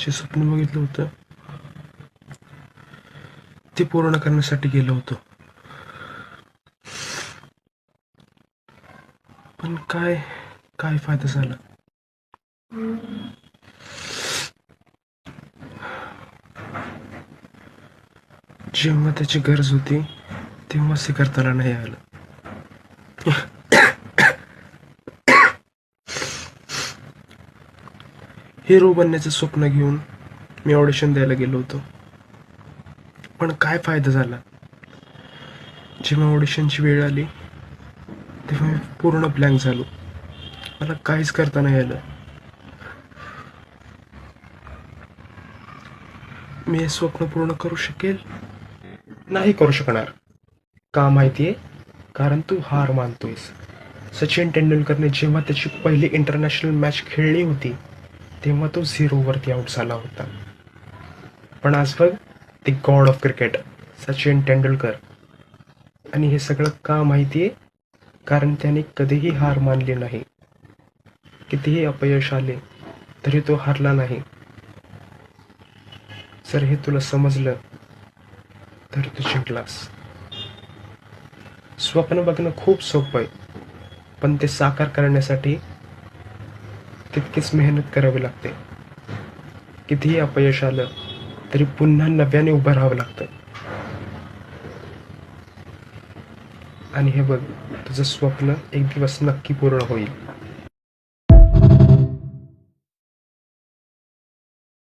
जे स्वप्न बघितलं होतं ते पूर्ण करण्यासाठी गेलो होतो. पण काय काय फायदा झाला? जेव्हा त्याची गरज होती तेव्हाच ते करताना नाही आलं. हिरो बनण्याचं स्वप्न घेऊन मी ऑडिशन द्यायला गेलो होतो. पण काय फायदा झाला? जेव्हा ऑडिशनची वेळ आली तेव्हा मी पूर्ण ब्लँक झालो. मला काहीच करता नाही आलं. मी हे स्वप्न पूर्ण करू शकेल? नाही करू शकणार. का माहितीये? कारण तू हार मानतोयस. सचिन तेंडुलकरने जेव्हा त्याची पहिली इंटरनॅशनल मॅच खेळली होती तेव्हा तो 0वरती आउट झाला होता. पण आज बघ, the god of cricket Sachin Tendulkar. आणि हे सगळं का माहितीये? कारण त्याने कधीही हार मानली नाही. कितीही अपयश आले तरी तो हारला नाही. जर हे तुला समजलं तर तू जिंकलास. स्वप्न बघणं खूप सोपं आहे, पण ते साकार करण्यासाठी तितकीच मेहनत करावी लागते. कितीही अपयश आलं तरी पुन्हा नव्याने उभं राहावं लागतं. आणि हे बघ, तुझं स्वप्न एक दिवस नक्की पूर्ण होईल.